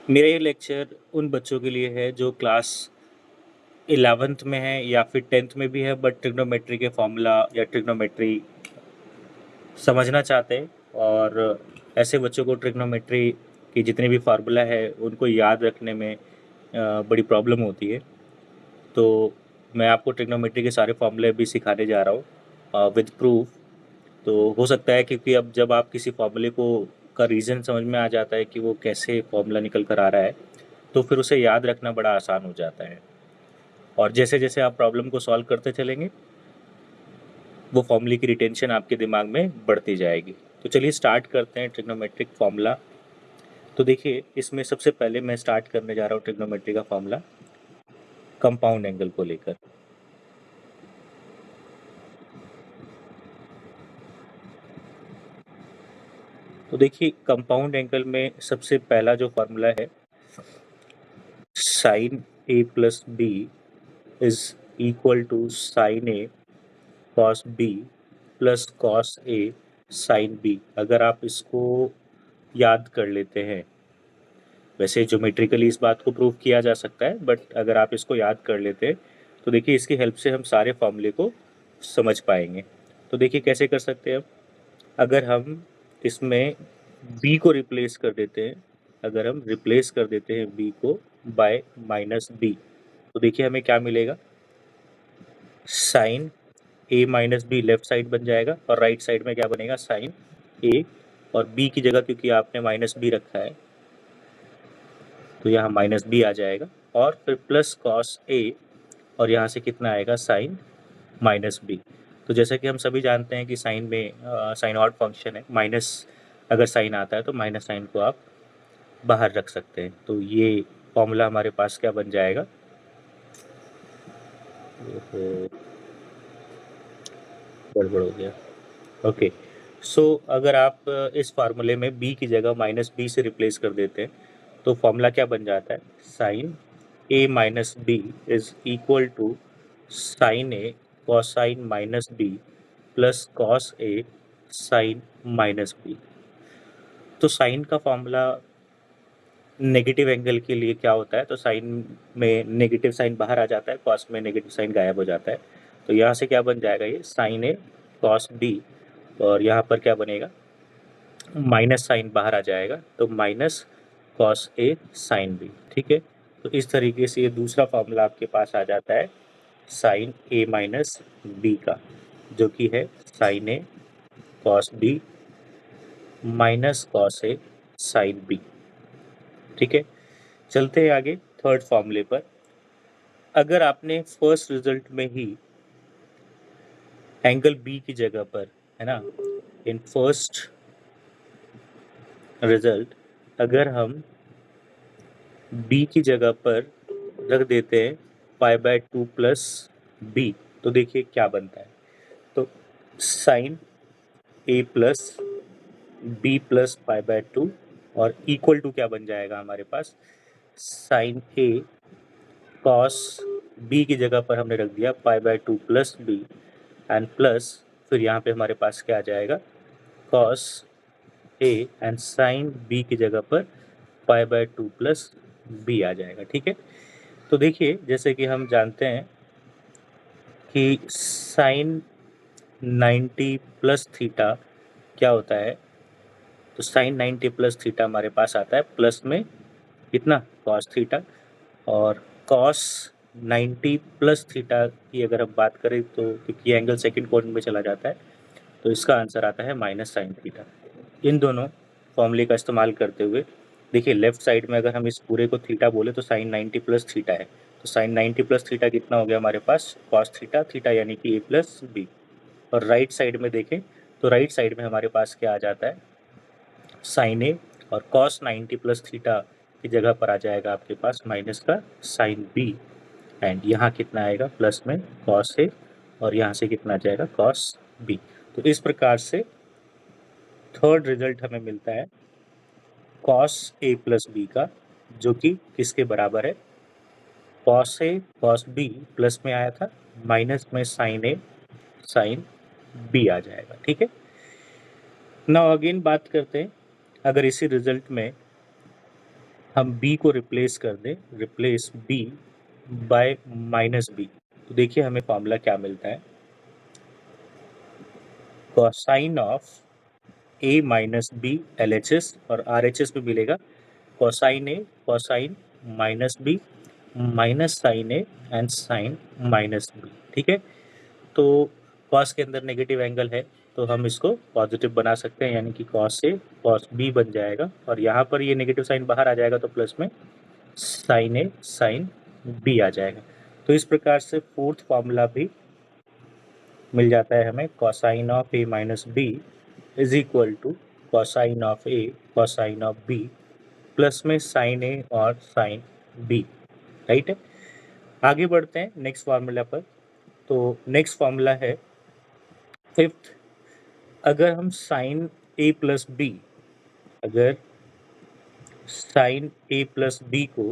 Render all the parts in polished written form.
मेरा ये लेक्चर उन बच्चों के लिए है जो क्लास 11th में है या फिर 10th में भी है, बट ट्रिग्नोमेट्री के फॉर्मूला या ट्रिग्नोमेट्री समझना चाहते हैं। और ऐसे बच्चों को ट्रिग्नोमेट्री की जितने भी फार्मूला है उनको याद रखने में बड़ी प्रॉब्लम होती है। तो मैं आपको ट्रिग्नोमेट्री के सारे फॉर्मूले भी सिखाने जा रहा हूँ विद प्रूफ। तो हो सकता है, क्योंकि अब जब आप किसी फॉर्मूले को का रीज़न समझ में आ जाता है कि वो कैसे फॉर्मूला निकल कर आ रहा है, तो फिर उसे याद रखना बड़ा आसान हो जाता है। और जैसे जैसे आप प्रॉब्लम को सॉल्व करते चलेंगे, वो फॉर्मूले की रिटेंशन आपके दिमाग में बढ़ती जाएगी। तो चलिए स्टार्ट करते हैं ट्रिग्नोमेट्रिक फॉर्मूला। तो देखिए, इसमें सबसे पहले मैं स्टार्ट करने जा रहा हूँ ट्रिग्नोमेट्री का फॉर्मूला कंपाउंड एंगल को लेकर। तो देखिए, कंपाउंड एंगल में सबसे पहला जो फॉर्मूला है, sine A plus B is equal to sine A cos B plus cos A sine B. अगर आप इसको याद कर लेते हैं, वैसे ज्योमेट्रिकली इस बात को प्रूव किया जा सकता है, बट अगर आप इसको याद कर लेते हैं तो देखिए इसकी हेल्प से हम सारे फॉर्मूले को समझ पाएंगे। तो देखिए कैसे कर सकते हैं हम। अगर हम इसमें b को रिप्लेस कर देते हैं, अगर हम रिप्लेस कर देते हैं b को बाय माइनस बी, तो देखिए हमें क्या मिलेगा। Sine a minus B left side बन जाएगा और राइट साइड में क्या बनेगा, साइन a। और b की जगह क्योंकि आपने माइनस बी रखा है तो यहाँ माइनस बी आ जाएगा, और फिर प्लस कॉस ए, और यहाँ से कितना आएगा, साइन माइनस बी। तो जैसा कि हम सभी जानते हैं कि साइन में साइन ऑड फंक्शन है, माइनस अगर साइन आता है तो माइनस साइन को आप बाहर रख सकते हैं। तो ये फॉर्मूला हमारे पास क्या बन जाएगा, गड़बड़ हो गया। ओके, सो अगर आप इस फार्मूले में b की जगह माइनस बी से रिप्लेस कर देते हैं तो फॉर्मूला क्या बन जाता है, sine a minus B is equal to sine A cosine minus B plus cos A sine minus B. तो साइन का फॉर्मूला नेगेटिव एंगल के लिए क्या होता है, तो साइन में नेगेटिव साइन बाहर आ जाता है, कॉस में नेगेटिव साइन गायब हो जाता है। तो यहाँ से क्या बन जाएगा, ये साइन ए कॉस बी, और यहाँ पर क्या बनेगा, माइनस साइन बाहर आ जाएगा तो minus cos A sine B. ठीक है, तो इस तरीके से ये दूसरा फॉर्मूला आपके पास आ जाता है साइन ए माइनस बी का, जो कि है sine A cos B minus cos A sine B. ठीक है, चलते हैं आगे थर्ड फॉर्मूले पर। अगर आपने फर्स्ट रिजल्ट में ही एंगल बी की जगह पर, है ना, इन फर्स्ट रिजल्ट अगर हम b की जगह पर रख देते हैं पाई बाय 2 प्लस बी, तो देखिए क्या बनता है। तो sine a plus B plus pi by 2, और इक्वल टू क्या बन जाएगा हमारे पास, साइन a कॉस b की जगह पर हमने रख दिया pi by 2 plus B, and plus फिर यहाँ पे हमारे पास क्या आ जाएगा, cos a and sine b की जगह पर पाई बाय 2 प्लस बी आ जाएगा। ठीक है, तो देखिए जैसे कि हम जानते हैं कि साइन 90 प्लस थीटा क्या होता है, तो साइन 90 प्लस थीटा हमारे पास आता है प्लस में कितना, कॉस थीटा। और कॉस 90 प्लस थीटा की अगर हम बात करें तो क्योंकि एंगल सेकंड क्वाड्रेंट में चला जाता है तो इसका आंसर आता है माइनस साइन थीटा। इन दोनों फॉर्मूले का इस्तेमाल करते हुए देखिए लेफ्ट साइड में अगर हम इस पूरे को थीटा बोले तो साइन 90 प्लस थीटा है, तो साइन 90 प्लस थीटा कितना हो गया हमारे पास, कॉस थीटा, थीटा यानी कि ए प्लस बी। और राइट साइड में देखें तो राइट साइड में हमारे पास क्या आ जाता है, साइन ए, और कॉस 90 प्लस थीटा की जगह पर आ जाएगा आपके पास माइनस का साइन बी, एंड यहाँ कितना आएगा प्लस में कॉस ए, और यहाँ से कितना आ जाएगा कॉस बी। तो इस प्रकार से थर्ड रिजल्ट हमें मिलता है कॉस ए प्लस बी का, जो कि किसके बराबर है, cos A cos B plus में आया था, माइनस में साइन ए साइन बी आ जाएगा। ठीक है, नाउ अगेन बात करते हैं, अगर इसी रिजल्ट में हम b को रिप्लेस कर दें, replace b by minus b, तो देखिए हमें फॉर्मूला क्या मिलता है, cosine of a minus B LHS और RHS में मिलेगा cosine A cosine minus B minus sine A and sine minus B. ठीक है, तो कॉस के अंदर नेगेटिव एंगल है तो हम इसको पॉजिटिव बना सकते हैं, यानी कि कॉस ए कॉस बी बन जाएगा, और यहाँ पर ये नेगेटिव साइन बाहर आ जाएगा तो प्लस में साइन ए साइन बी आ जाएगा। तो इस प्रकार से फोर्थ फॉर्मूला भी मिल जाता है हमें, cosine of A minus B is equal to cosine of A cosine of B plus में साइन ए और साइन बी। राइट है, आगे बढ़ते हैं नेक्स्ट फार्मूला पर। तो नेक्स्ट फार्मूला है फिफ्थ, अगर हम साइन ए प्लस बी, अगर साइन ए प्लस बी को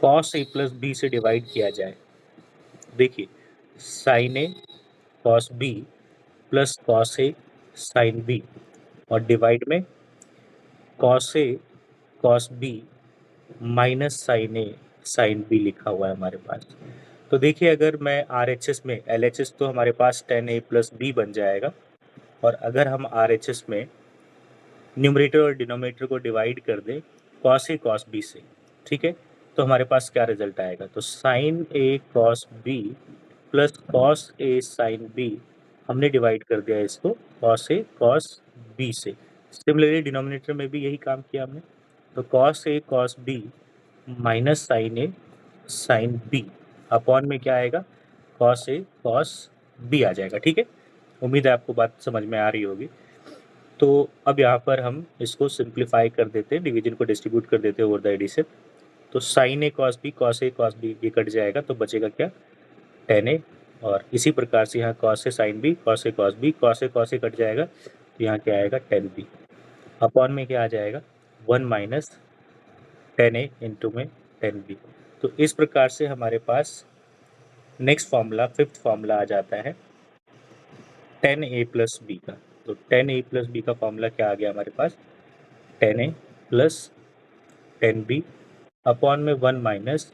कॉस ए प्लस बी से डिवाइड किया जाए, देखिए sign A cos B plus cos A sine B, और डिवाइड में cos A cos B minus sine A sine B लिखा हुआ है हमारे पास। तो देखिए अगर मैं RHS में, LHS तो हमारे पास tan a प्लस बी बन जाएगा, और अगर हम RHS में न्यूमरेटर और डिनोमिनेटर को डिवाइड कर दें कॉस ए कॉस बी से, ठीक है, तो हमारे पास क्या रिजल्ट आएगा, तो sign A cos B plus cos A sine B, हमने डिवाइड कर दिया इसको कॉस ए कॉस बी से। सिमिलरली डिनोमिनेटर में भी यही काम किया हमने, तो cos A cos B minus sine A sine B upon में क्या आएगा, कॉस ए कॉस बी आ जाएगा। ठीक है, उम्मीद है आपको बात समझ में आ रही होगी। तो अब यहाँ पर हम इसको सिंप्लीफाई कर देते हैं, डिवीजन को डिस्ट्रीब्यूट कर देते हैं ओवर द एडिशन। तो साइन ए कॉस बी ये कट जाएगा तो बचेगा क्या, टेन ए, और इसी प्रकार से यहाँ cos A sine B cos A cos A cut जाएगा तो यहाँ क्या आएगा, टेन बी अपॉन में क्या आ जाएगा, वन माइनस टेन ए इंटू में टेन बी। तो इस प्रकार से हमारे पास नेक्स्ट फॉर्मूला फिफ्थ फॉर्मूला आ जाता है टेन ए प्लस बी का। तो टेन ए प्लस बी का फॉर्मूला क्या आ गया हमारे पास, ten A plus ten B upon में वन माइनस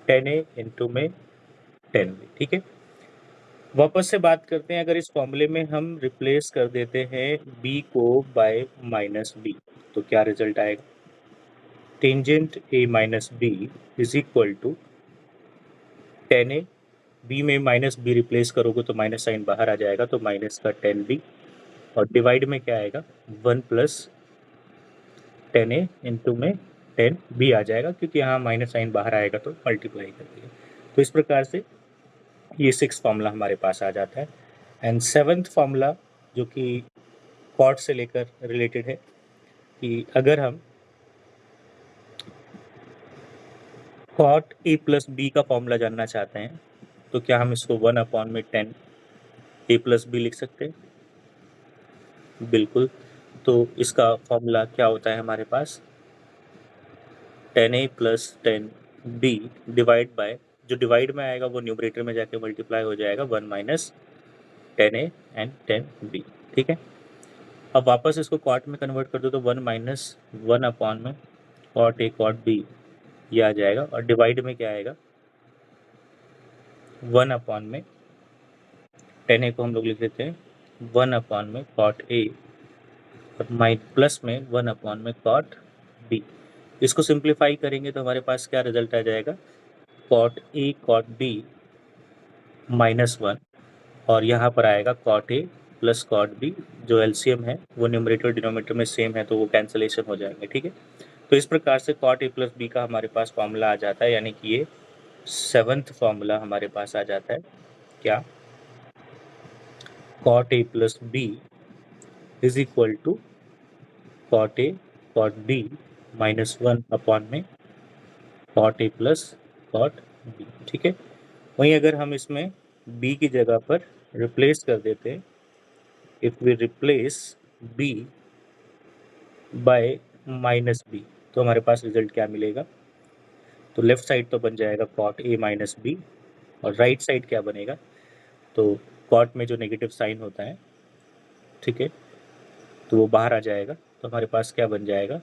टेन ए इंटू में टेन बी। ठीक है, वापस से बात करते हैं, अगर इस फॉर्मूले में हम रिप्लेस कर देते हैं b को बाय माइनस बी तो क्या रिजल्ट आएगा, tangent a minus B is equal to tan A, B में माइनस बी रिप्लेस करोगे तो माइनस साइन बाहर आ जाएगा तो माइनस का टेन बी, और डिवाइड में क्या आएगा, वन प्लस टेन ए इंटू में टेन बी आ जाएगा, क्योंकि यहाँ माइनस साइन बाहर आएगा तो मल्टीप्लाई कर दिया। तो इस प्रकार से ये सिक्स फॉर्मूला हमारे पास आ जाता है। एंड सेवन्थ फॉर्मूला जो कि कॉट से लेकर रिलेटेड है, कि अगर हम कॉट ए प्लस बी का फॉर्मूला जानना चाहते हैं तो क्या हम इसको वन अपॉन में टेन ए प्लस बी लिख सकते हैं, बिल्कुल। तो इसका फॉर्मूला क्या होता है हमारे पास, ten A plus ten B divide by, जो डिवाइड में आएगा वो न्यूमरेटर में जाके मल्टीप्लाई हो जाएगा, one minus ten A and ten B. ठीक है, अब वापस इसको कॉट में कन्वर्ट कर दो तो वन माइनस वन अपॉन में कॉट ए कॉट बी ये आ जाएगा, और डिवाइड में क्या आएगा, वन अपॉन में टेन ए को हम लोग लिख देते हैं वन अपॉन में कॉट ए, और माइ प्लस में वन अपॉन में कॉट बी। इसको सिंप्लीफाई करेंगे तो हमारे पास क्या रिजल्ट आ जाएगा, cot A cot B minus one, और यहाँ पर आएगा cot A plus cot B, जो एलसीएम है वो न्यूमरेटर डिनोमिनेटर में सेम है तो वो कैंसलेशन हो जाएंगे। ठीक है, तो इस प्रकार से कॉट ए प्लस बी का हमारे पास फॉर्मूला आ जाता है, यानी कि ये सेवन्थ फॉर्मूला हमारे पास आ जाता है, क्या, cot A plus B is equal to cot A cot B minus one upon में cot A plus cot B. ठीक है, वहीं अगर हम इसमें b की जगह पर रिप्लेस कर देते हैं, if we replace b by minus B तो हमारे पास रिजल्ट क्या मिलेगा, तो लेफ्ट साइड तो बन जाएगा कॉट ए माइनस बी, और राइट साइड क्या बनेगा, तो कॉट में जो नेगेटिव साइन होता है, ठीक है, तो वो बाहर आ जाएगा, तो हमारे पास क्या बन जाएगा,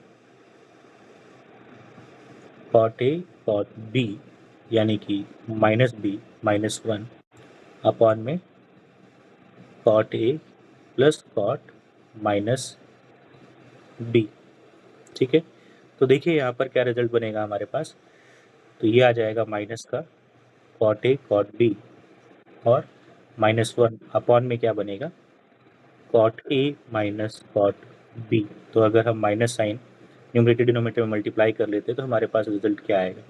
कॉट ए कॉट बी यानी कि minus B minus one upon में cot A plus cot minus B. ठीक है, तो देखिए यहाँ पर क्या रिजल्ट बनेगा हमारे पास। तो ये आ जाएगा माइनस का कॉट ए कॉट बी और माइनस वन अपॉन में क्या बनेगा cot A minus cot B. तो अगर हम माइनस साइन न्यूमरेटर डिनोमिनेटर में मल्टीप्लाई कर लेते हैं तो हमारे पास रिजल्ट क्या आएगा,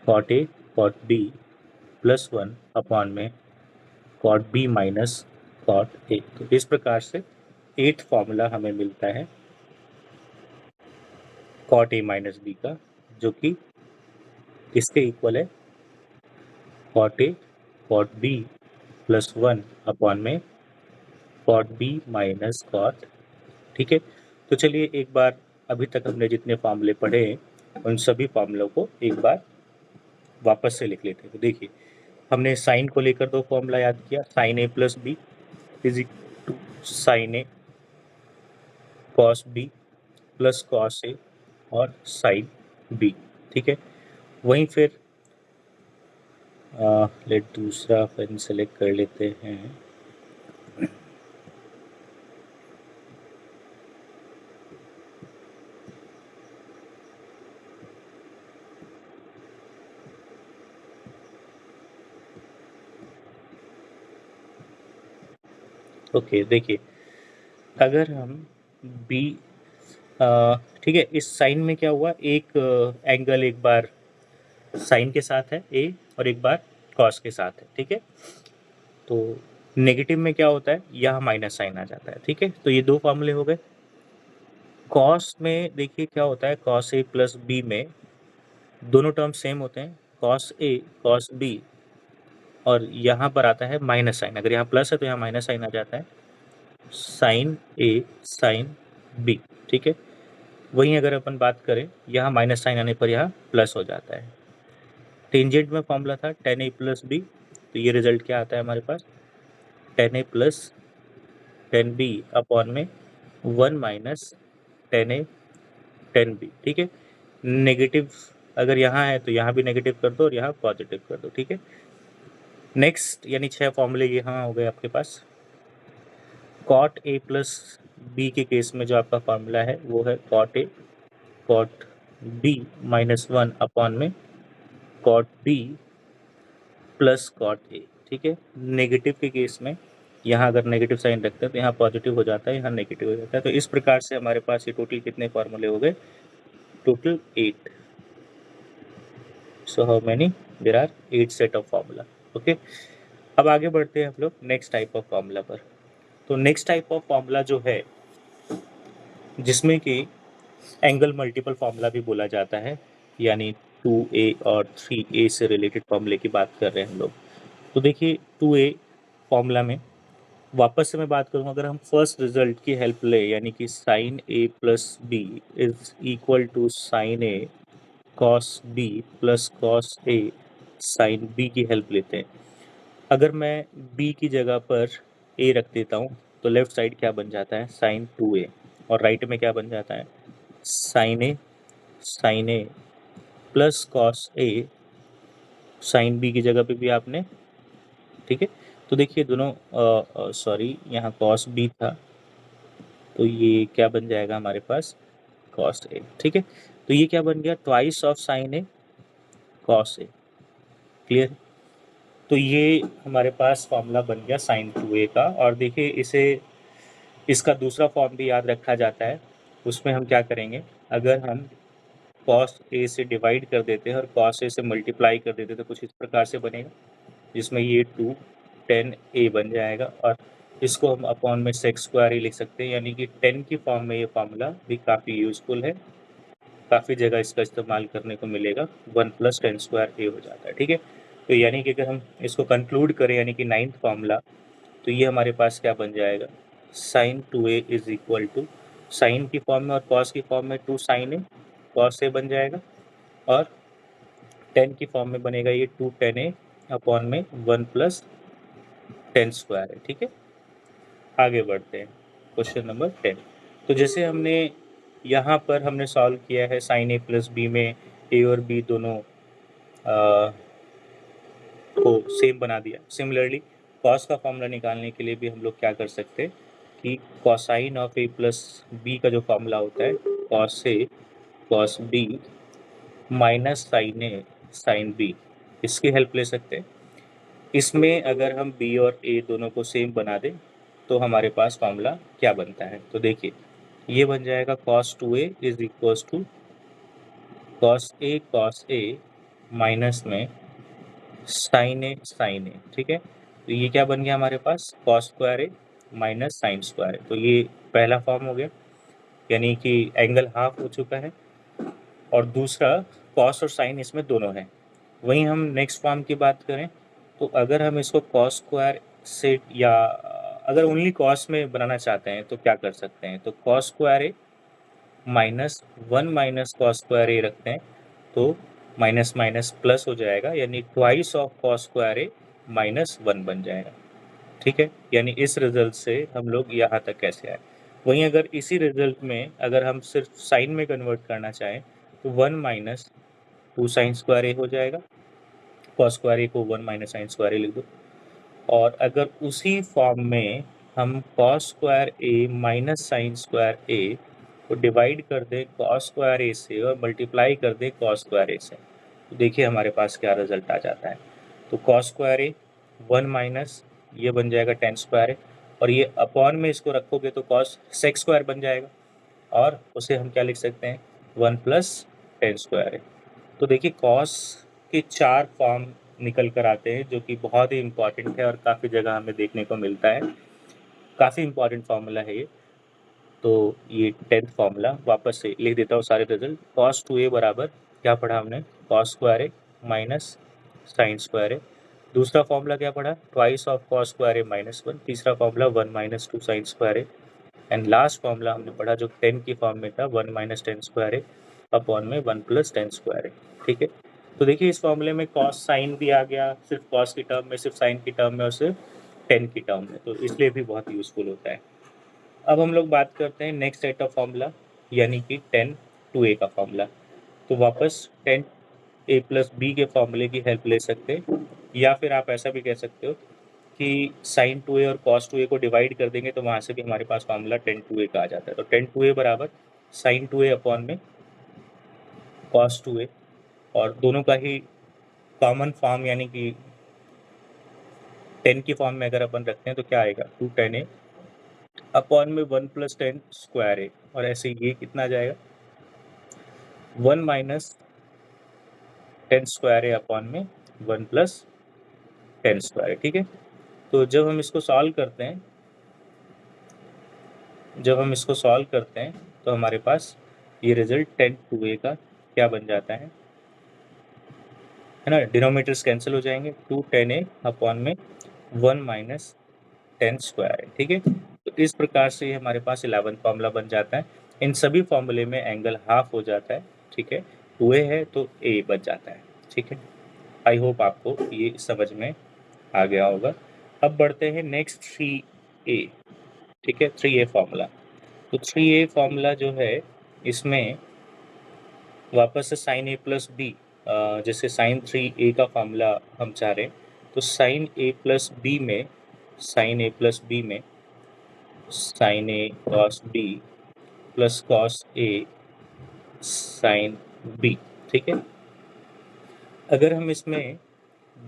cot A cot B plus one upon में cot B minus cot A. तो इस प्रकार से 8th फॉर्मूला हमें मिलता है कॉट ए माइनस बी का, जो कि किसके इक्वल है, cot A cot B plus one upon में कॉट बी माइनस कॉट। ठीक है, तो चलिए एक बार अभी तक हमने जितने फॉर्मूले पढ़े हैं उन सभी फॉर्मूलों को एक बार वापस से लिख लेते हैं। तो देखिए हमने साइन को लेकर दो फॉर्मूला याद किया, sine A plus B is equal to sine A cos B plus cos A और साइन बी। ठीक है, वहीं फिर लेट दूसरा पेन सेलेक्ट कर लेते हैं। ओके देखिए, अगर हम बी ठीक है, इस साइन में क्या हुआ, एक एंगल एक बार साइन के साथ है ए और एक बार कॉस के साथ है। ठीक है, तो नेगेटिव में क्या होता है, यहाँ माइनस साइन आ जाता है। ठीक है, तो ये दो फॉर्मूले हो गए। कॉस में देखिए क्या होता है, कॉस ए प्लस बी में दोनों टर्म सेम होते हैं, कॉस ए कॉस बी, और यहाँ पर आता है माइनस साइन। अगर यहाँ प्लस है तो यहाँ माइनस साइन आ जाता है, साइन ए साइन बी। ठीक है, वहीं अगर अपन बात करें यहाँ माइनस साइन आने पर यहाँ प्लस हो जाता है। टेंजेंट में फॉर्मूला था टेन ए प्लस बी, तो ये रिजल्ट क्या आता है हमारे पास, ten A plus ten B upon में वन माइनस टेन ए टेन बी। ठीक है, नेगेटिव अगर यहाँ है तो यहाँ भी नेगेटिव कर दो और यहाँ पॉजिटिव कर दो। ठीक है, नेक्स्ट यानी 6 फॉर्मूले यहाँ हो गए आपके पास। कॉट ए प्लस बी के केस में जो आपका फॉर्मूला है वो है cot A cot B minus one upon में cot B plus cot A. ठीक है, नेगेटिव के केस में यहाँ अगर नेगेटिव साइन रखते हैं तो यहाँ पॉजिटिव हो जाता है, यहाँ नेगेटिव हो जाता है। तो इस प्रकार से हमारे पास ये टोटल कितने फॉर्मूले हो गए, total 8। So how many, there are 8 set of formula. Okay, अब आगे बढ़ते हैं हम लोग नेक्स्ट टाइप ऑफ फॉर्मूला पर। तो नेक्स्ट टाइप ऑफ फॉर्मूला जो है जिसमें कि एंगल मल्टीपल फॉर्मूला भी बोला जाता है, यानी 2a और 3a से रिलेटेड फॉर्मूले की बात कर रहे हैं हम लोग। तो देखिए 2a फॉर्मूला में वापस से मैं बात करूँ, अगर हम फर्स्ट रिजल्ट की हेल्प ले, यानी कि sine A plus B is equal to sine A cos B plus cos A sine B की हेल्प लेते हैं। अगर मैं b की जगह पर a रख देता हूँ तो लेफ्ट साइड क्या बन जाता है, साइन 2a, और राइट में क्या बन जाता है, sine A plus cos A sine B की जगह पे भी आपने। ठीक है, तो देखिए दोनों सॉरी यहाँ कॉस बी था, तो ये क्या बन जाएगा हमारे पास, कॉस ए। ठीक है, तो ये क्या बन गया, twice of sine A cos A. Clear, तो ये हमारे पास फॉर्मूला बन गया साइन 2a का। और देखिए इसे, इसका दूसरा फॉर्म भी याद रखा जाता है। उसमें हम क्या करेंगे, अगर हम कॉस ए से डिवाइड कर देते हैं और कॉस ए से मल्टीप्लाई कर देते हैं तो कुछ इस प्रकार से बनेगा, जिसमें ये 2 10 ए बन जाएगा, और इसको हम अपॉन में सेक स्क्वायर ही लिख सकते हैं, यानी कि 10 की फॉर्म में ये फार्मूला भी काफ़ी यूज़फुल है, काफ़ी जगह इसका इस्तेमाल करने को मिलेगा। 1 प्लस 10 स्क्वायर ए हो जाता है। ठीक है, तो यानी कि अगर हम इसको कंक्लूड करें, यानी कि 9th फार्मूला, तो ये हमारे पास क्या बन जाएगा, sine 2a is equal to sine की फॉर्म में और कॉस की फॉर्म में 2 साइन ए कॉस ए बन जाएगा, और 10 की फॉर्म में बनेगा ये 2 10 ए अपॉन में 1 प्लस 10 स्क्वायर है। ठीक है, आगे बढ़ते हैं क्वेश्चन नंबर 10। तो जैसे हमने यहाँ पर हमने सॉल्व किया है साइन ए प्लस बी में ए और बी दोनों को सेम बना दिया। सिमिलरली कॉस का फॉर्मूला निकालने के लिए भी हम लोग क्या कर सकते हैं कि cosine of A plus B का जो फॉर्मूला होता है cos A cos B minus sine A sine B, इसकी हेल्प ले सकते हैं। इसमें अगर हम बी और ए दोनों को सेम बना दें तो हमारे पास फॉर्मूला क्या बनता है, तो देखिए ये बन जाएगा cos 2a is equals to cos A minus में साइन ए, ठीक है। तो ये क्या बन गया हमारे पास cos square A minus sine square A, तो ये पहला फॉर्म हो गया, यानी कि एंगल हाफ हो चुका है। और दूसरा कॉस और साइन इसमें दोनों है। वहीं हम नेक्स्ट फॉर्म की बात करें तो अगर हम इसको कॉस स्क्वायर से या अगर ओनली कॉस में बनाना चाहते हैं तो क्या कर सकते हैं, तो cos square A minus 1 minus cos square ए रखते हैं तो माइनस माइनस प्लस हो जाएगा, यानी twice of cos square A minus 1 बन जाएगा, ठीक है। यानी इस रिजल्ट से हम लोग यहाँ तक कैसे आए। वहीं अगर इसी रिजल्ट में अगर हम सिर्फ साइन में कन्वर्ट करना चाहें तो 1 माइनस 2 साइन स्क्वायर ए हो जाएगा, कॉस स्क्वायर ए को 1 माइनस साइन स्क्वायर ए लिख दो। और अगर उसी फॉर्म में हम cos square A minus sine square ए को डिवाइड कर दें कॉस स्क्वायर ए से और मल्टीप्लाई कर दें कॉस स्क्वायर ए से, तो देखिए हमारे पास क्या रिजल्ट आ जाता है। तो कॉस स्क्वायर ए 1 माइनस ये बन जाएगा टेन स्क्वायर ए, और ये अपॉन में इसको रखोगे तो कॉस सेक स्क्वायर बन जाएगा, और उसे हम क्या लिख सकते हैं 1 प्लस टेन स्क्वायर ए। तो देखिए कॉस के 4 फॉर्म निकल कर आते हैं जो कि बहुत ही इम्पॉर्टेंट है और काफ़ी जगह हमें देखने को मिलता है। काफ़ी इम्पॉर्टेंट फार्मूला है ये। तो ये 10th फार्मूला वापस से लिख देता हूँ सारे रिजल्ट। कॉस 2a बराबर क्या पढ़ा हमने cos square A minus sine square ए। दूसरा फार्मूला क्या पढ़ा twice of cos square A minus 1। तीसरा formula 1 minus 2 sign square A. And last formula हमने पढ़ा जो 10 की फॉर्म में था 1 माइनस टेन स्क्वायर ए अपॉन में 1 प्लस टेन स्क्वायर ए, ठीक है। तो देखिए इस फॉर्मूले में कॉस साइन भी आ गया, सिर्फ कॉस की टर्म में, सिर्फ साइन की टर्म में और सिर्फ 10 की टर्म में, तो इसलिए भी बहुत यूजफुल होता है। अब हम लोग बात करते हैं नेक्स्ट सेट ऑफ फॉर्मूला, यानी कि 10 2a का फॉर्मूला। तो वापस 10 a प्लस बी के फॉर्मूले की हेल्प ले सकते हैं, या फिर आप ऐसा भी कह सकते हो कि साइन 2a और कॉस 2a को डिवाइड कर देंगे तो वहाँ से भी हमारे पास फॉर्मूला 10 2a का आ जाता है। तो 10 2a बराबर साइन 2a अपॉन में कॉस 2a, और दोनों का ही कॉमन फॉर्म यानी कि 10 की फॉर्म में अगर अपन रखते हैं तो क्या आएगा 2 10a अपॉन में 1 प्लस टेन स्क्वायर ए, और ऐसे ये कितना आ जाएगा 1 माइनस टेन स्क्वायर ए अपॉन में 1 प्लस टेन स्क्वायर, ठीक है। तो जब हम इसको सॉल्व करते हैं तो हमारे पास ये रिजल्ट 10 2a का क्या बन जाता है ना, डिनोमिनेटर्स कैंसिल हो जाएंगे 2 10a अपॉन में 1 माइनस टेन स्क्वायर है, ठीक है। तो इस प्रकार से ये हमारे पास 11 फॉर्मूला बन जाता है। इन सभी फॉर्मूले में एंगल हाफ हो जाता है, ठीक है। 2a है तो a बच जाता है, ठीक है। आई होप आपको ये समझ में आ गया होगा। अब बढ़ते हैं नेक्स्ट 3a, ठीक है। 3a फॉर्मूला, तो 3a फॉर्मूला जो है इसमें वापस से साइन ए प्लस बी, जैसे साइन 3a का फॉर्मूला हम चाह रहे हैं तो साइन ए प्लस बी में sine A cos B plus cos A sine B, ठीक है। अगर हम इसमें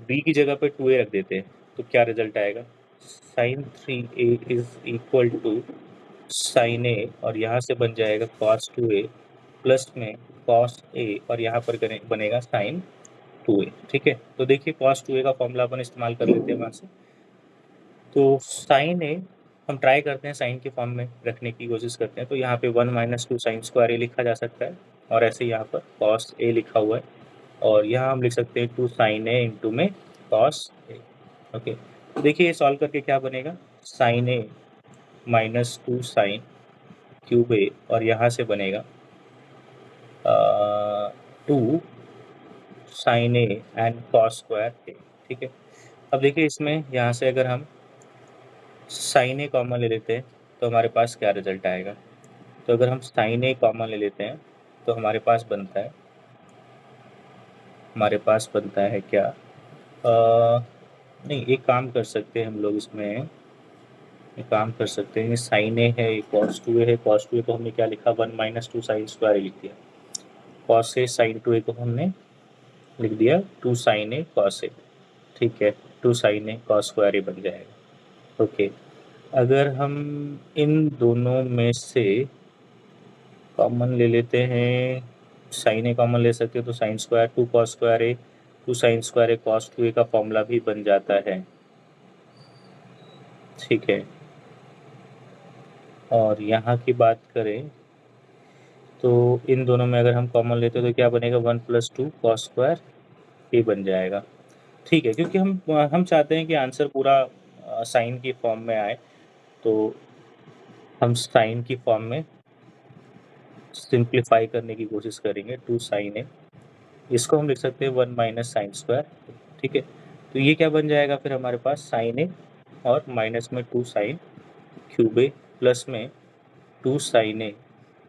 b की जगह पे 2a रख देते हैं तो क्या रिजल्ट आएगा sine 3a is equal to sine A, और यहाँ से बन जाएगा कॉस 2a प्लस में कॉस ए, और यहाँ पर बनेगा साइन 2a, ठीक है। तो देखिए कॉस 2a का फॉर्मूला अपन इस्तेमाल कर लेते हैं वहाँ से। तो साइन ए हम ट्राई करते हैं साइन के फॉर्म में रखने की कोशिश करते हैं, तो यहाँ पे 1 माइनस 2 साइन स्क्वायर ए लिखा जा सकता है, और ऐसे यहाँ पर कॉस ए लिखा हुआ है, और यहाँ हम लिख सकते हैं 2 साइन ए इंटू में कॉस ए, ओके। तो देखिए ये सॉल्व करके क्या बनेगा sine A minus 2 sine cube A, और यहाँ से बनेगा 2 sine A and cos square A, ठीक है। अब देखिए इसमें यहाँ से अगर हम साइन ए कॉमन ले लेते हैं तो हमारे पास क्या रिजल्ट आएगा, तो अगर हम साइन ए कॉमन ले लेते हैं तो हमारे पास बनता है हमारे पास बनता है क्या, नहीं एक काम कर सकते हैं हम लोग इसमें, एक काम कर सकते हैं, साइन ए है, कॉस टू ए है, कॉस टू ए को हमने क्या लिखा, 1 माइनस टू साइन स्क्वायर लिख दिया, कॉस ए साइन टू ए को हमने लिख दिया 2 साइन ए कॉस ए, ठीक है, 2 साइन ए कॉस स्क्वायर ए बन जाएगा। ओके, अगर हम इन दोनों में से कॉमन ले लेते हैं, साइन ए कॉमन ले सकते हैं तो साइन स्क्वायर 2 कॉस स्क्वायर ए, 2 साइन स्क्वायर ए कॉस टू ए का फॉर्मूला भी बन जाता है, ठीक है। और यहाँ की बात करें तो इन दोनों में अगर हम कॉमन लेते हैं तो क्या बनेगा, 1 प्लस 2 कॉस स्क्वायर ए बन जाएगा, ठीक है। क्योंकि हम चाहते हैं कि आंसर पूरा साइन की फॉर्म में आए, तो हम साइन की फॉर्म में सिंप्लीफाई करने की कोशिश करेंगे, 2 साइन ए, इसको हम लिख सकते हैं 1 माइनस साइन स्क्वायर, ठीक है। तो ये क्या बन जाएगा फिर हमारे पास, साइन ए और माइनस में 2 साइन क्यूब ए प्लस में 2 साइन ए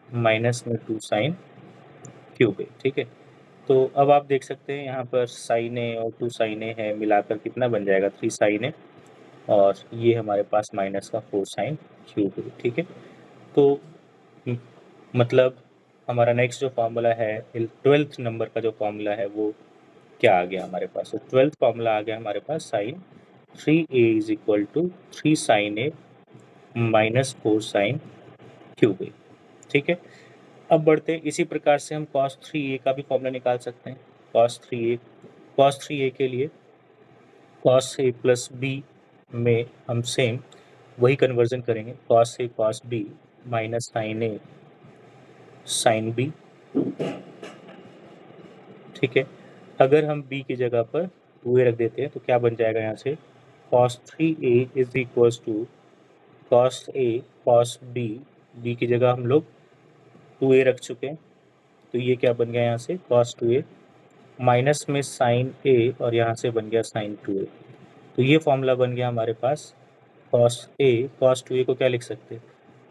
माइनस में 2 साइन क्यूब ए, ठीक है। तो अब आप देख सकते हैं यहाँ पर साइन ए और 2 साइन ए है, मिलाकर कितना बन जाएगा, 3 साइन ए, और ये हमारे पास माइनस का 4 साइन क्यूब ए, ठीक है। तो मतलब हमारा नेक्स्ट जो फॉर्मूला है, 12th नंबर का जो फॉर्मूला है वो क्या आ गया हमारे पास, तो 12th फॉर्मूला आ गया हमारे पास, sine 3a is equal to 3 sine A minus 4 sine cube A, ठीक है। अब बढ़ते हैं, इसी प्रकार से हम cos 3a का भी फॉर्मूला निकाल सकते हैं, cos 3a के लिए cos a प्लस b में हम सेम वही कन्वर्जन करेंगे, cos a cos b minus sine a sine b, ठीक है। अगर हम b की जगह पर 2a रख देते हैं तो क्या बन जाएगा यहाँ से, cos 3a is equal to cos a cos b, b की जगह हम लोग 2a रख चुके हैं, तो ये क्या बन गया यहाँ से, cos 2a माइनस में साइन a और यहाँ से बन गया साइन 2a, तो ये फॉर्मूला बन गया हमारे पास, cos 2a को क्या लिख सकते हैं,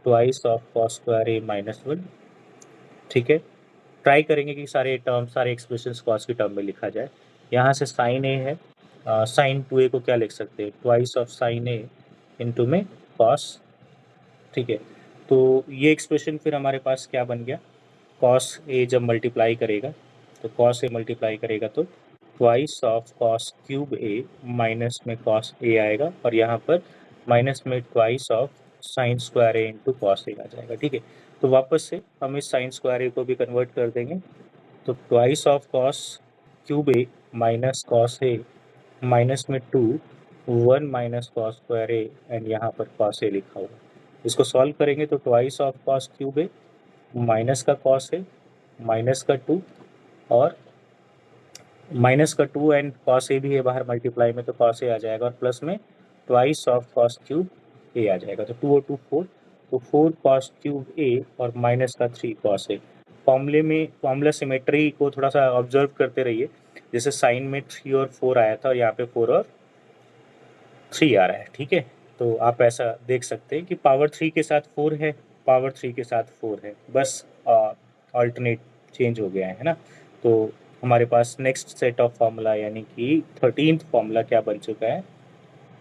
twice of cos square a minus 1, ठीक है। ट्राई करेंगे कि सारे टर्म, सारे एक्सप्रेशंस कॉस की टर्म में लिखा जाए। यहाँ से साइन ए है, साइन 2a को क्या लिख सकते हैं, twice of sine A into में कॉस, ठीक है। तो ये एक्सप्रेशन फिर हमारे पास क्या बन गया, कॉस ए जब मल्टीप्लाई करेगा तो कॉस ए मल्टीप्लाई करेगा तो twice of cos cube A minus में कॉस ए आएगा, और यहाँ पर माइनस में twice of sine square A into cos A आ जाएगा, ठीक है। तो वापस से हम इस साइन स्क्वायर ए को भी कन्वर्ट कर देंगे, तो twice of cos cube A minus cos A minus में 2 1 minus cos square A and यहाँ पर कॉस ए लिखा हुआ, इसको सॉल्व करेंगे तो twice of cos cube A minus का कॉस ए माइनस का 2 और माइनस का 2 एंड कॉस ए भी है बाहर मल्टीप्लाई में, तो कॉस ए आ जाएगा, और प्लस में ट्वाइस ऑफ कॉस क्यूब ए आ जाएगा, तो 2 और 2 4, तो 4 कॉस क्यूब ए और माइनस का 3 कॉस ए। फॉर्मूले में फॉर्मूला सिमेट्री को थोड़ा सा ऑब्जर्व करते रहिए, जैसे साइन में 3 और 4 आया था और यहाँ पे 4 और 3 आ रहा है, ठीक है। तो आप ऐसा देख सकते हैं कि पावर 3 के साथ 4 है, पावर 3 के साथ 4 है, बस अल्टरनेट चेंज हो गया है ना। तो हमारे पास नेक्स्ट सेट ऑफ फॉर्मूला यानी कि 13th फॉर्मूला क्या बन चुका है,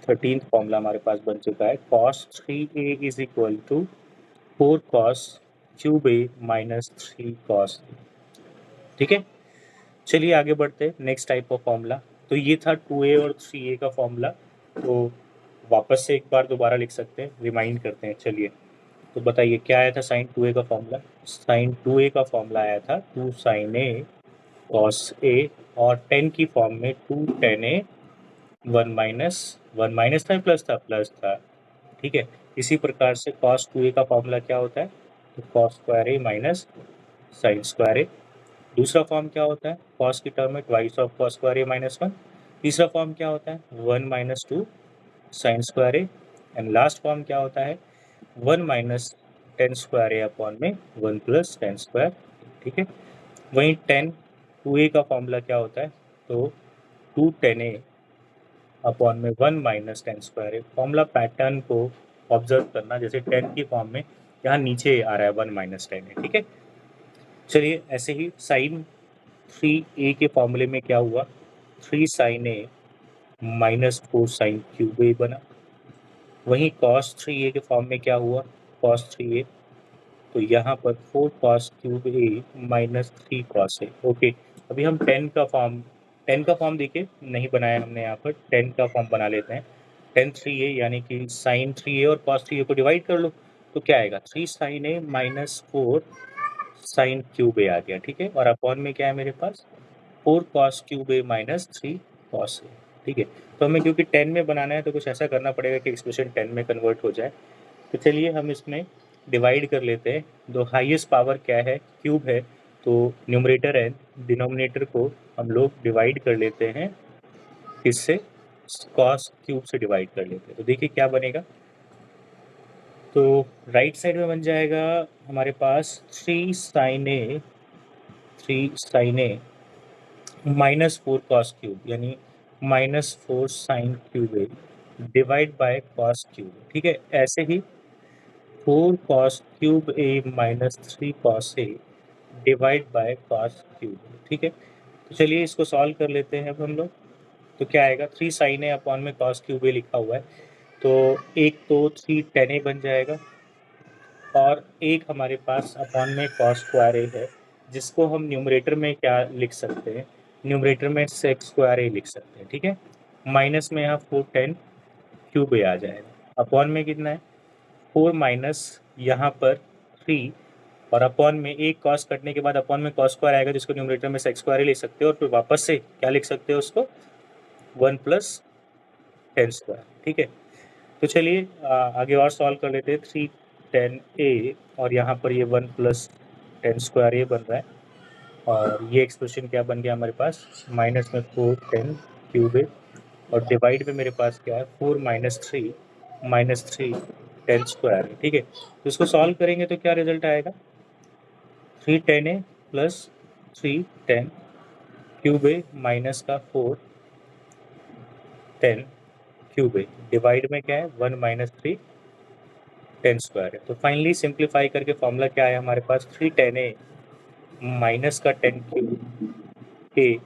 13th फॉर्मूला हमारे पास बन चुका है, cos 3a is equal to 4 cos cube A minus 3 cos, ठीक है। चलिए आगे बढ़ते हैं, नेक्स्ट टाइप ऑफ फॉर्मूला, तो ये था 2a और 3a का फॉर्मूला, तो वापस से एक बार दोबारा लिख सकते हैं, रिमाइंड करते हैं, चलिए। तो बताइए क्या आया था साइन 2a का फॉर्मूला, साइन 2a का फॉर्मूला आया था 2 साइन ए कॉस ए, और 10 की फॉर्म में 2 10 ए 1 माइनस था, प्लस था, ठीक है। इसी प्रकार से cos 2a का फॉर्मूला क्या होता है, तो cos square A minus sine square ए, दूसरा फॉर्म क्या होता है, cos की टर्म में twice of cos square A minus 1, तीसरा फॉर्म क्या होता है, 1 minus 2 sign square A, and last form क्या होता है, 1 माइनस टेन स्क्वायर ए अपॉन में 1 प्लस टेन स्क्वायर, ठीक है। वहीं 2a का फॉर्मूला क्या होता है, तो 2 10a अपॉन में 1 माइनस टेन स्क्वायर ए, फॉर्मूला पैटर्न को ऑब्जर्व करना, जैसे 10 की फॉर्म में यहाँ नीचे आ रहा है 1 माइनस टेन है, ठीक है। चलिए ऐसे ही साइन 3a के फॉर्मूले में क्या हुआ, 3 sin a minus 4 sin cube a बना। वहीं cos 3a के फॉर्म में क्या हुआ, cos 3a, तो यहाँ पर 4 cos cube a minus 3 cos a। Okay, अभी हम 10 का फॉर्म देखिए नहीं बनाया हमने, यहाँ पर 10 का फॉर्म बना लेते हैं। 10 3a यानी कि sin 3a और cos 3a को डिवाइड कर लो, तो क्या आएगा, 3 sin a minus 4 sin cube a आ गया, ठीक है। और अपॉन में क्या है मेरे पास, 4 cos cube a minus 3 cos a, ठीक है। तो हमें क्योंकि 10 में बनाना है तो कुछ ऐसा करना पड़ेगा कि एक्सप्रेशन 10 में कन्वर्ट हो जाए। तो चलिए हम इसमें डिवाइड कर लेते हैं। तो हाईएस्ट पावर क्या है, क्यूब है, तो न्यूमरेटर है, डिनोमिनेटर को हम लोग डिवाइड कर लेते हैं, इससे cos क्यूब से डिवाइड कर लेते हैं। तो देखिए क्या बनेगा, तो राइट साइड में बन जाएगा हमारे पास 3 sin a minus 4 cos cube, यानी minus 4 sin cube a divide by cos cube, ठीक है। ऐसे ही 4 cos cube a minus 3 cos a divide by cos cube, ठीक है। तो चलिए इसको सॉल्व कर लेते हैं अब हम लोग। तो क्या आएगा, 3 sin a अपॉन में cos क्यूब a लिखा हुआ है, तो एक तो 3 tan a बन जाएगा, और एक हमारे पास अपॉन में cos स्क्वायर a है, जिसको हम न्यूमरेटर में क्या लिख सकते हैं, न्यूमरेटर में sec स्क्वायर a लिख सकते हैं, ठीक है। माइनस में यहाँ 4 tan क्यूब a आ जाएगा, अपॉन में कितना है 4 माइनस यहाँ पर 3, और अपॉन में एक कॉस कटने के बाद अपॉन में कॉस स्क्वायर आएगा, जिसको न्यूमरेटर में सेक्स स्क्वायर ले सकते हो, और फिर वापस से क्या लिख सकते हो उसको, 1 प्लस टेन स्क्वायर, ठीक है। तो चलिए आगे और सॉल्व कर लेते हैं। 3 tan a और यहाँ पर ये 1 प्लस टेन स्क्वायर ए बन रहा है, और ये एक्सप्रेशन क्या बन गया हमारे पास, माइनस में 4 tan क्यूब ए, और डिवाइड में मेरे पास क्या है 4 माइनस थ्री टेन स्क्वायर है, ठीक है। तो इसको सॉल्व करेंगे तो क्या रिजल्ट आएगा, 3 tan a plus 3 tan cube A minus का 4 tan क्यूब ए डिवाइड में क्या है 1 माइनस 3 tan स्क्वायर है। तो फाइनली सिंप्लीफाई करके फॉर्मूला क्या है हमारे पास, 3 tan a माइनस का tan क्यूब ए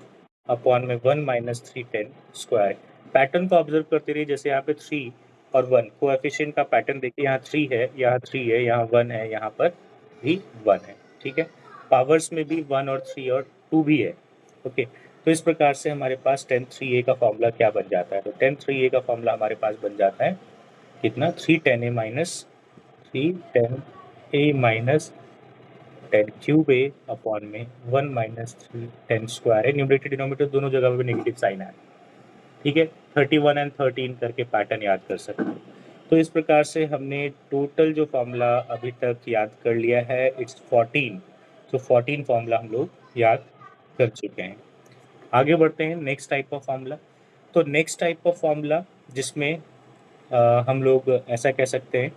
अपॉन में 1 माइनस 3 tan स्क्वायर। पैटर्न को ऑब्जर्व करते रहिए, जैसे यहाँ पे 3 और 1 कोएफिशिएंट का पैटर्न देखिए, यहाँ 3 है, यहाँ 3 है, यहाँ 1 है, यहाँ पर भी 1 है, ठीक है। पावर्स में भी 1 और 3 और 2 भी है, ओके। तो इस प्रकार से हमारे पास tan 3a का फॉर्मूला क्या बन जाता है, तो tan 3a का फॉर्मूला हमारे पास बन जाता है कितना, 3 tan a minus 3 tan a minus tan cube a upon में 1 माइनस 3 tan स्क्वायर है। न्यूमरेटर डिनोमिनेटर दोनों जगह पे नेगेटिव साइन है, ठीक है। 31 एंड 13 करके पैटर्न याद कर सकते हो। तो इस प्रकार से हमने टोटल जो फॉर्मूला अभी तक याद कर लिया है, इट्स 14। तो 14 फॉर्मूला हम लोग याद कर चुके हैं। आगे बढ़ते हैं नेक्स्ट टाइप ऑफ फार्मूला। तो नेक्स्ट टाइप ऑफ फार्मूला जिसमें हम लोग ऐसा कह सकते हैं,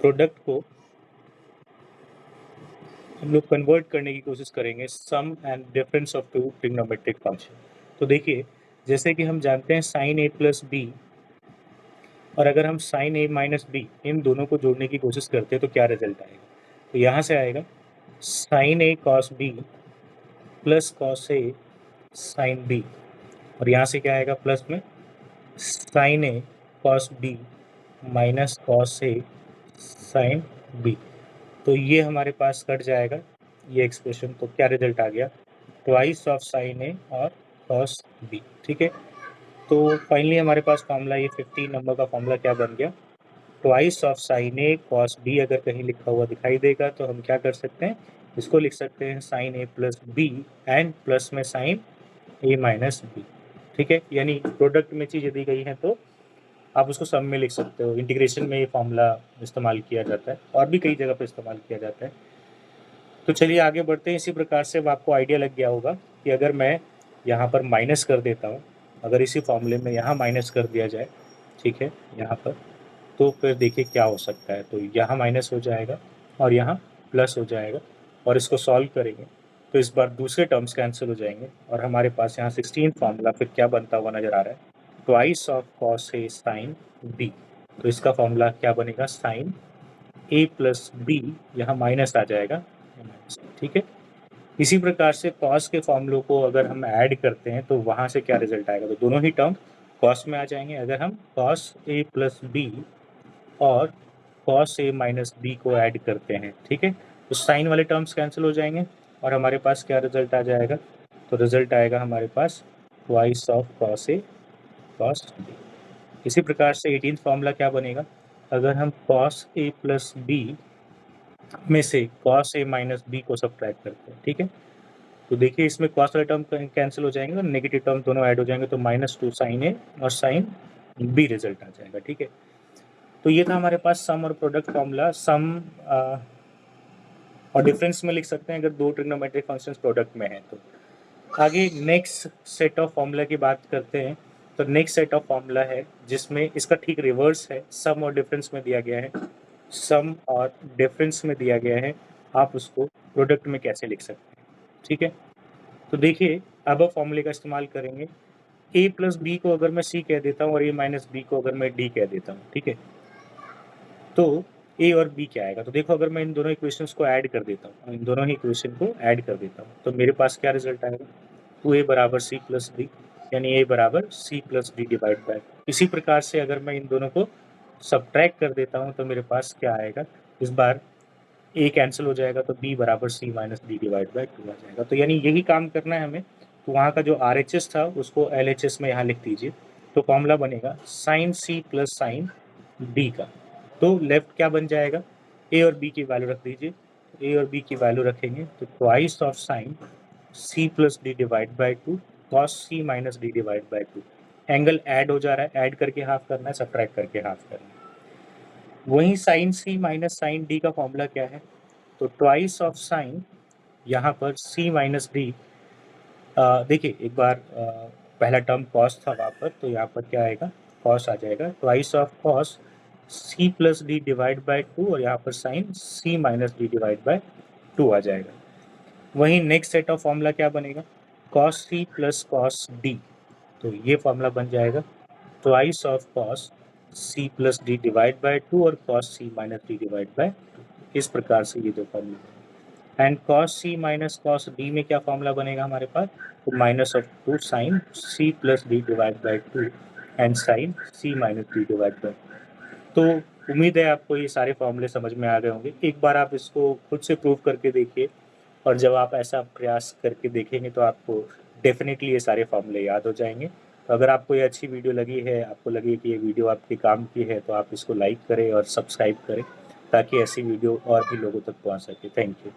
प्रोडक्ट को हम लोग कन्वर्ट करने की कोशिश करेंगे, sum and difference of two trigonometric function. तो देखिए जैसे कि हम जानते हैं साइन ए प्लस बी, और अगर हम साइन ए माइनस बी इन दोनों को जोड़ने की कोशिश करते हैं तो क्या रिजल्ट आएगा, तो यहाँ से आएगा sign A cos B plus cos A sine B, और यहाँ से क्या आएगा प्लस में sine A cos B minus cos A sine B. तो ये हमारे पास कट जाएगा ये एक्सप्रेशन, तो क्या रिजल्ट आ गया, ट्वाइस ऑफ साइन ए और कॉस बी, ठीक है। तो फाइनली हमारे पास फॉर्मूला ये 15 नंबर का फॉर्मूला क्या बन गया, twice of sine A cos B. अगर कहीं लिखा हुआ दिखाई देगा तो हम क्या कर सकते हैं, इसको लिख सकते हैं sine A plus B and plus में साइन ए माइनस बी, ठीक है। यानी प्रोडक्ट में चीज़ें दी गई हैं तो आप उसको सम में लिख सकते हो। इंटीग्रेशन में ये फॉर्मूला इस्तेमाल किया जाता है, और भी कई जगह पर इस्तेमाल किया जाता है। तो चलिए आगे बढ़ते हैं। इसी प्रकार से अब आपको आइडिया लग गया होगा कि अगर मैं यहाँ पर माइनस कर देता हूँ, अगर इसी फॉर्मूले में यहाँ माइनस कर दिया जाए, ठीक है, यहाँ पर, तो फिर देखिए क्या हो सकता है। तो यहाँ माइनस हो जाएगा और यहाँ प्लस हो जाएगा, और इसको सॉल्व करेंगे तो इस बार दूसरे टर्म्स कैंसिल हो जाएंगे, और हमारे पास यहाँ 16 फॉर्मूला फिर क्या बनता हुआ नज़र आ रहा है, twice of cos A sine B. तो इसका फॉर्मूला क्या बनेगा, साइन ए प्लस बी, यहाँ माइनस आ जाएगा, ठीक है। इसी प्रकार से कॉस के फॉर्मूलों को अगर हम ऐड करते हैं तो वहाँ से क्या रिजल्ट आएगा, तो दोनों ही टर्म कॉस में आ जाएंगे। अगर हम कॉस ए प्लस बी और कॉस ए माइनस बी को ऐड करते हैं, ठीक है, तो साइन वाले टर्म्स कैंसिल हो जाएंगे और हमारे पास क्या रिजल्ट आ जाएगा, तो रिजल्ट आएगा हमारे पास twice of cos A cos B. इसी प्रकार से 18th फॉर्मूला क्या बनेगा, अगर हम कॉस ए प्लस बी में से कॉस ए माइनस बी को सब्ट्रैक्ट करते हैं, ठीक है, तो देखिए इसमें कॉस वाले टर्म कैंसिल हो जाएंगे और नेगेटिव टर्म दोनों ऐड हो जाएंगे, तो -2 साइन ए और साइन बी रिजल्ट आ जाएगा, ठीक है। तो ये था हमारे पास सम और प्रोडक्ट फॉर्मूला। सम और डिफरेंस में लिख सकते हैं अगर दो ट्रिग्नोमेट्रिक फंक्शंस प्रोडक्ट में हैं तो। आगे नेक्स्ट सेट ऑफ फॉर्मूला की बात करते हैं, तो नेक्स्ट सेट ऑफ फॉर्मूला है जिसमें इसका ठीक रिवर्स है, सम और डिफरेंस में दिया गया है, सम और डिफरेंस में दिया गया है, आप उसको प्रोडक्ट में कैसे लिख सकते हैं, ठीक है। तो देखिए अब फॉर्मूले का इस्तेमाल करेंगे। a प्लस बी को अगर मैं c कह देता हूँ और a माइनस बी को अगर मैं d कह देता हूँ, ठीक है, तो a और b क्या आएगा, तो देखो अगर मैं इन दोनों इक्वेशंस को ऐड कर देता हूँ, इन दोनों ही इक्वेशन को ऐड कर देता हूँ, तो मेरे पास क्या रिजल्ट आएगा, 2a बराबर c प्लस डी, यानी a बराबर c plus D divide by. इसी प्रकार से अगर मैं इन दोनों को सब्ट्रैक्ट कर देता हूँ तो मेरे पास क्या आएगा, इस बार a कैंसिल हो जाएगा तो b बराबर c minus D divide by 2 आ जाएगा। तो यानी यही काम करना है हमें, तो वहाँ का जो RHS था उसको LHS में यहाँ लिख दीजिए, तो फॉर्मूला बनेगा sine c plus sine d का। तो लेफ्ट क्या बन जाएगा, a और b की वैल्यू रख दीजिए, a और b की वैल्यू रखेंगे तो twice of sign c plus D divide by 2 cos c minus D divide by 2। Angle add हो जा रहा है, ऐड करके हाफ करना है, सब्ट्रैक्ट करके हाफ करना है। वहीं sine c minus sine d का फॉर्मूला क्या है, तो ट्वाइस ऑफ साइन, यहाँ पर c माइनस डी, देखिए एक बार पहला टर्म कॉस था वहाँ पर, तो यहाँ पर क्या आएगा, कॉस आ जाएगा, twice of cos c plus D divide by 2 और यहाँ पर sine c minus D divide by 2 आ जाएगा। वहीं नेक्स्ट सेट ऑफ फॉर्मूला क्या बनेगा, cos c plus cos d, तो ये फॉर्मूला बन जाएगा twice of cos c plus D divide by 2 और cos c minus D divide by 2। इस प्रकार से ये दो formula. And cos c minus cos d में क्या फॉर्मूला बनेगा हमारे पास, तो minus of 2 sine c plus D divide by 2 and sine c minus D divide by. तो उम्मीद है आपको ये सारे फॉर्मूले समझ में आ गए होंगे। एक बार आप इसको खुद से प्रूव करके देखिए, और जब आप ऐसा प्रयास करके देखेंगे तो आपको डेफिनेटली ये सारे फॉर्मूले याद हो जाएंगे। तो अगर आपको ये अच्छी वीडियो लगी है, आपको लगे कि ये वीडियो आपके काम की है, तो आप इसको लाइक करें और सब्सक्राइब करें ताकि ऐसी वीडियो और भी लोगों तक पहुंच सके। Thank you.